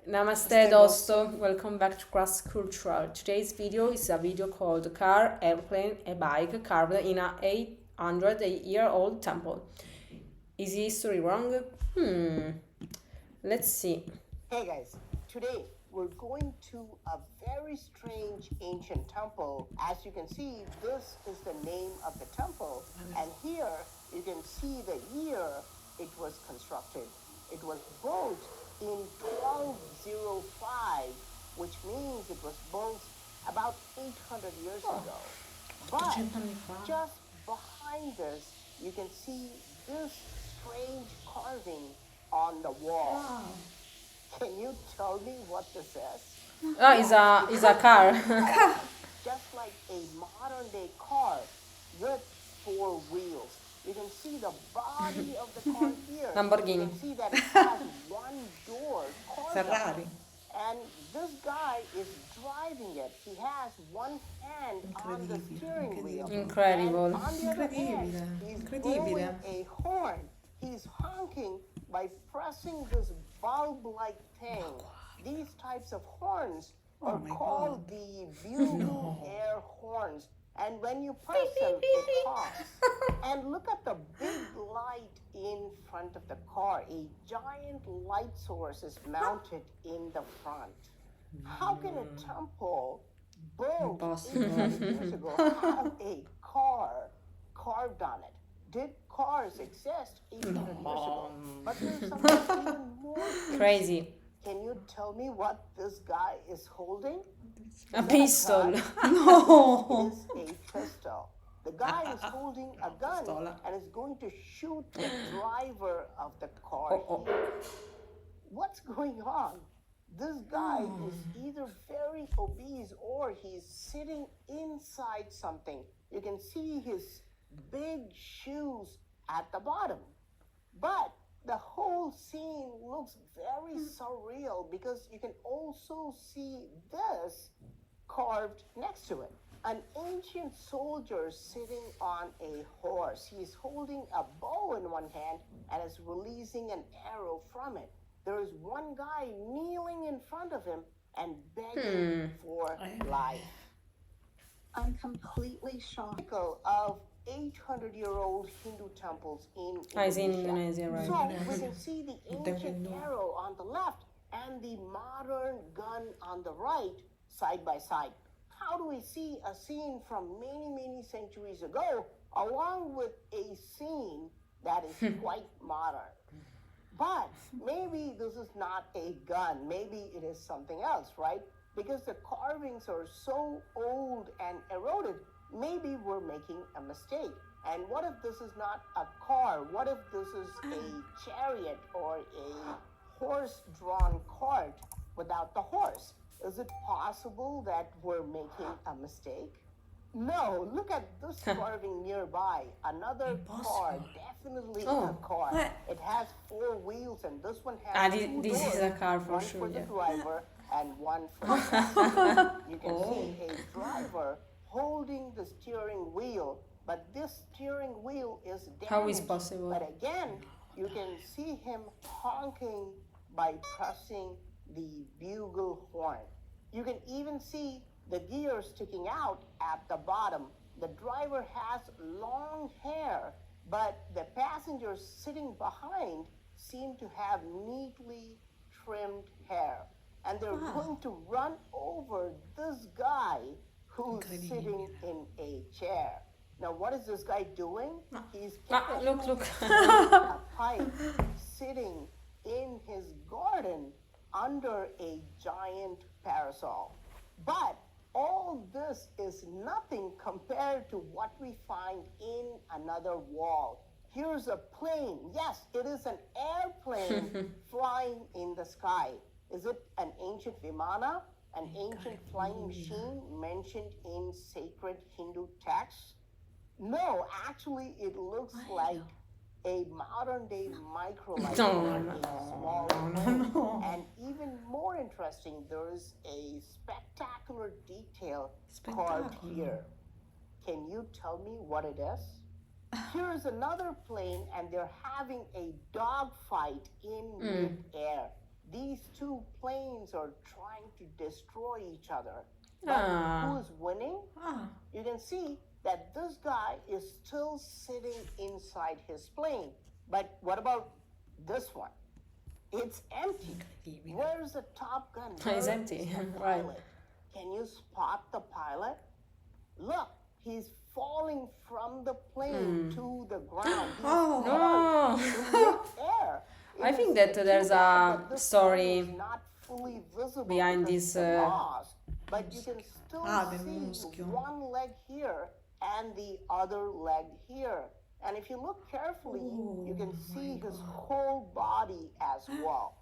Namaste dosto, welcome back to Cross Cultural. Today's video is a video called Car, Airplane, a Bike carved in a 800-year-old temple. Is history wrong? Let's see. Hey guys, today we're going to a very strange ancient temple. As you can see, this is the name of the temple, and here you can see the year it was constructed. It was built in 1205, which means it was built about 800 years ago. But just behind this, you can see this strange carving on the wall. Can you tell me what this is? Oh, it's a car. Just like a modern day car with four wheels. You can see the body of the car here. Lamborghini. You can see that it has one door carved out. Ferrari. And this guy is driving it. He has one hand on the steering wheel. Incredible. And on the other hand, he's Incredibile. blowing a horn. He's honking by pressing this bulb-like thing. These types of horns are my called the bugle air horns. And when you press them, it honks. And look at the big light in front of the car. A giant light source is mounted in the front. How can a temple built Impossible. 800 years ago have a car carved on it? Did cars exist 800 years ago? But there's something even more Crazy. Can you tell me what this guy is holding? A pistol. No. It is a pistol. The guy is holding a gun Pistola. and is going to shoot the driver of the car. here. What's going on? This guy is either very obese or he's sitting inside something. You can see his big shoes at the bottom. But the whole scene looks very surreal because you can also see this carved next to it. An ancient soldier sitting on a horse. He's holding a bow in one hand and is releasing an arrow from it. There is one guy kneeling in front of him and begging for life. I'm completely shocked. Of 800-year-old Hindu temples in It's in Indonesia. Indonesia, right? So we can see the ancient arrow on the left and the modern gun on the right side by side. How do we see a scene from many, many centuries ago along with a scene that is quite modern? But maybe this is not a gun. Maybe it is something else, right? Because the carvings are so old and eroded, maybe we're making a mistake. And what if this is not a car? What if this is a chariot or a horse-drawn cart without the horse? Is it possible that we're making a mistake? No, look at this carving nearby. Another car, definitely a car. What? It has four wheels, and this one has Ah, two this is doors, a car for one sure, for the yeah. driver and one for the passenger. You can see a driver holding the steering wheel, but this steering wheel is damaged. How is possible? But again, you can see him honking by pressing the bugle horn. You can even see the gear sticking out at the bottom. The driver has long hair, but the passengers sitting behind seem to have neatly trimmed hair. And they're going to run over this guy who's sitting in a chair. Now, what is this guy doing? He's Look. a pipe sitting in his garden under a giant parasol. But all this is nothing compared to what we find in another wall. Here's a plane. Yes, it is an airplane flying in the sky. Is it an ancient Vimana, an ancient flying machine mentioned in sacred Hindu texts? No, actually, it looks like a modern day microlight or a small plane. And even more interesting, there is a spectacular detail carved here. Can you tell me what it is? Here is another plane, and they're having a dogfight in mid-air. these two planes are trying to destroy each other. But Ah. who is winning? Ah, You can see that this guy is still sitting inside his plane. But what about this one? It's empty. Where's the Top Gun? It's Where empty, is the right. pilot? Can you spot the pilot? Look, he's falling from the plane to the ground. He's Oh. No. in midair. It I think is that too there's bad a that this story one is not fully visible behind because this, of the moss, but you can still Ah, the see muschio. one leg here and the other leg here. And if you look carefully, you can see his whole body as well.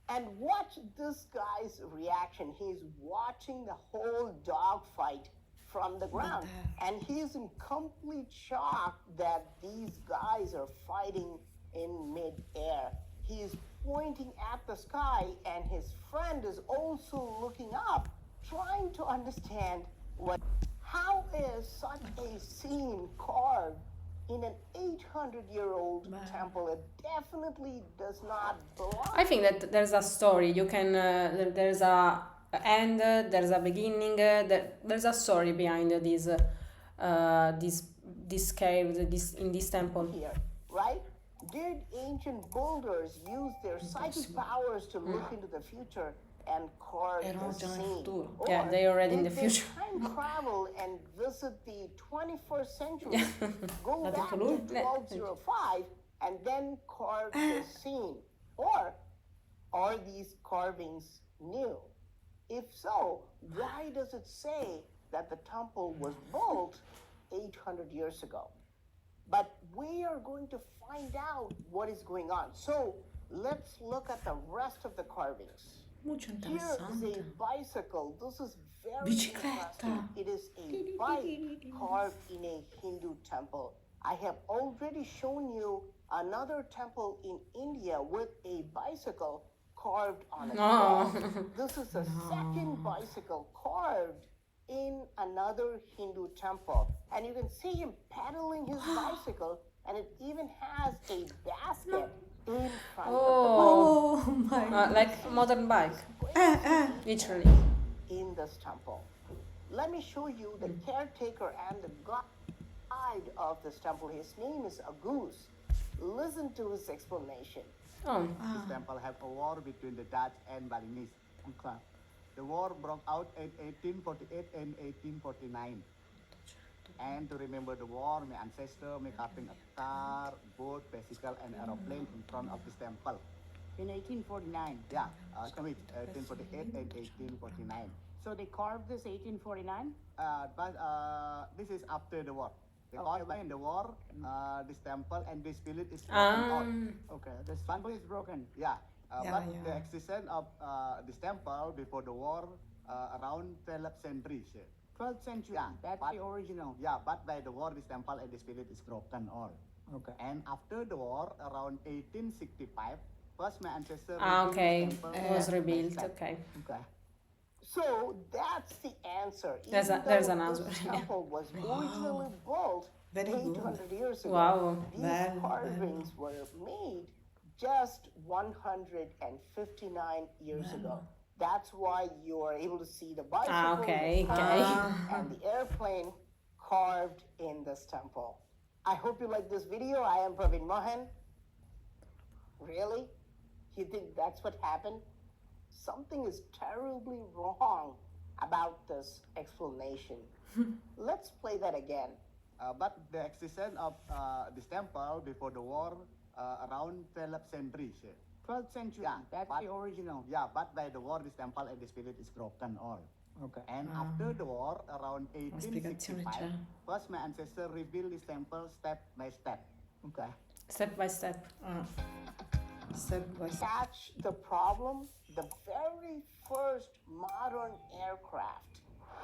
And watch this guy's reaction. He's watching the whole dogfight from the ground. And he's in complete shock that these guys are fighting in midair. He's pointing at the sky, and his friend is also looking up, trying to understand how is such a scene carved in an 800-year-old temple. It definitely does not belong. I think that there's a story. You can there's a end, there's a beginning, there's a story behind this cave, this in this temple. Here, right? Did ancient builders use their psychic powers to look into the future and carve Erano the già nel scene? futuro. Yeah, Or they already in did the they future. time travel and visit the 21st century, go L'ha back detto to lui? 1205, and then carve the scene? Or are these carvings new? If so, why does it say that the temple was built 800 years ago? But we are going to find out what is going on. So let's look at the rest of the carvings. Molto Here is a interessante. bicycle. This is very Bicicletta. interesting. It is a bike carved in a Hindu temple. I have already shown you another temple in India with a bicycle carved on it. No. This is the second bicycle carved in another Hindu temple. And you can see him pedaling his bicycle, and it even has a basket in front Oh, Oh my. like modern bike, literally. in this temple. Let me show you the caretaker and the guide of this temple. His name is Agus. Listen to his explanation. Oh, This temple had a war between the Dutch and Balinese. Okay. The war broke out in 1848 and 1849. And to remember the war, my ancestor may carving a car, boat, bicycle, and aeroplane in front of this temple. In 1849. Yeah, 1848 and 1849. So they carved this 1849? But this is after the war. Because in the war, this temple and this village is broken out. Okay, this temple is broken. Yeah, Yeah, but yeah. the existence of this temple before the war around 12th century. 12th century. Yeah, That's but- the original. Yeah, but by the war, this temple and this village is broken all. Okay. And after the war, around 1865, first my ancestor rebuilt okay. this temple It was step by rebuilt. step. Okay. Okay. So that's the answer. There's Even there's though an this answer, yeah. temple was originally built Very good. 800 years ago. Wow. These Bello, carvings were made just 159 years ago. That's why you are able to see the bicycle, okay, the okay. car, and the airplane carved in this temple. I hope you like this video. I am Praveen Mohan. Really? You think that's what happened? Something is terribly wrong about this explanation. Let's play that again. But the existence of this temple before the war around 12th century. 12th century. Yeah, That's but- the original. Yeah, but by the war, this temple and this village is broken all. Okay. And after the war, around spiegazione 1865, c'è. first my ancestor rebuilt this temple step by step. Okay. Step by step. Step by step. Catch the problem? The very first modern aircraft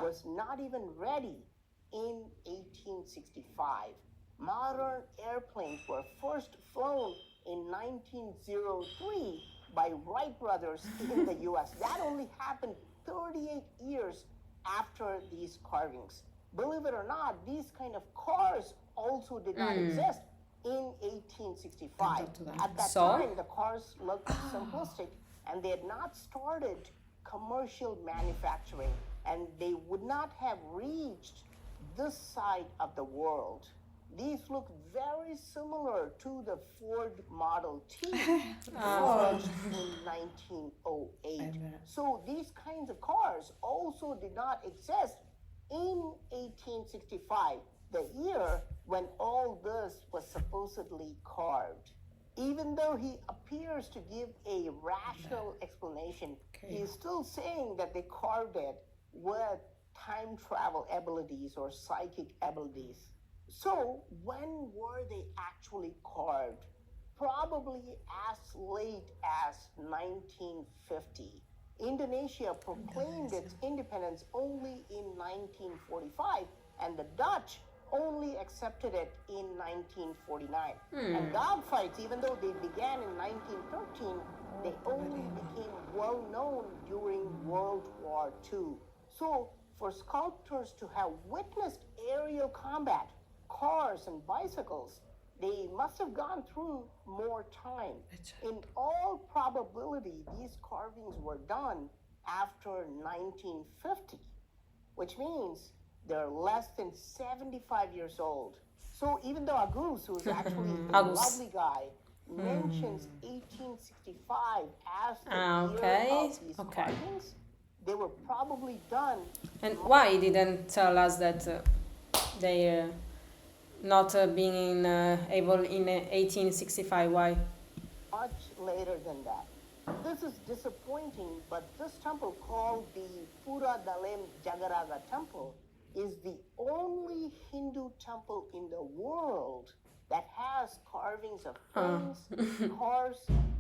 was not even ready in 1865. Modern airplanes were first flown in 1903 by Wright brothers in the US. That only happened 38 years after these carvings. Believe it or not, these kind of cars also did not exist in 1865. Esatto, dai. At that So? time, the cars looked simplistic and they had not started commercial manufacturing, and they would not have reached this side of the world. These look very similar to the Ford Model T launched in 1908. So these kinds of cars also did not exist in 1865, the year when all this was supposedly carved. Even though he appears to give a rational explanation, he is still saying that they carved it with time travel abilities or psychic abilities. So when were they actually carved? Probably as late as 1950. Indonesia proclaimed its independence only in 1945, and the Dutch only accepted it in 1949. And dogfights, even though they began in 1913, they only became well known during World War II. So for sculptors to have witnessed aerial combat, cars and bicycles, they must have gone through more time. In all probability, these carvings were done after 1950, which means they're less than 75 years old. So even though Agus, who's actually a Agus. lovely guy, mentions 1865 as the Okay, year of these okay. carvings, they were probably done And why didn't tell us that they not being able in 1865? Why? much later than that. This is disappointing, but this temple, called the Pura Dalem Jagaraga Temple, is the only Hindu temple in the world that has carvings of planes, cars,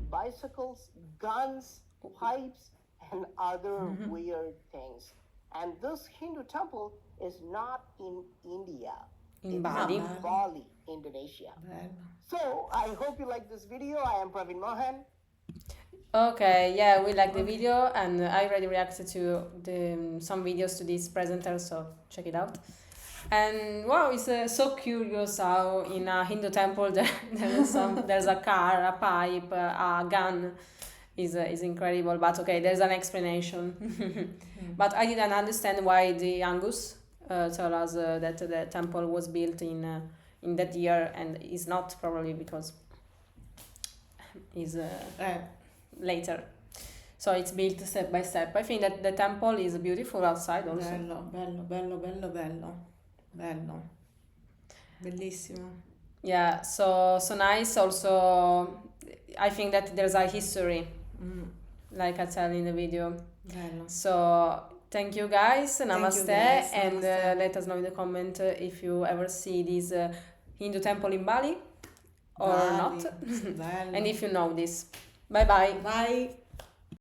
bicycles, guns, pipes, and other weird things. And this Hindu temple is not in India. In It's Bali. in Bali, Indonesia. So I hope you like this video. I am Praveen Mohan. Okay, yeah, we like the video, and I already reacted to some videos to this presenter, so check it out. And wow, it's so curious how in a Hindu temple there's a car, a pipe, a gun. Is incredible, but okay, there's an explanation. But I didn't understand why the Angus tell us that the temple was built in that year, and is not probably because is later. So it's built step by step. I think that the temple is beautiful outside also. Bello. Bellissimo. Yeah, so nice. Also, I think that there's a history, like I tell in the video. Bello. So thank you guys, namaste, guys, and namaste. let us know in the comment if you ever see this Hindu temple in Bali or not, Bello. and if you know this. Bye bye. Bye.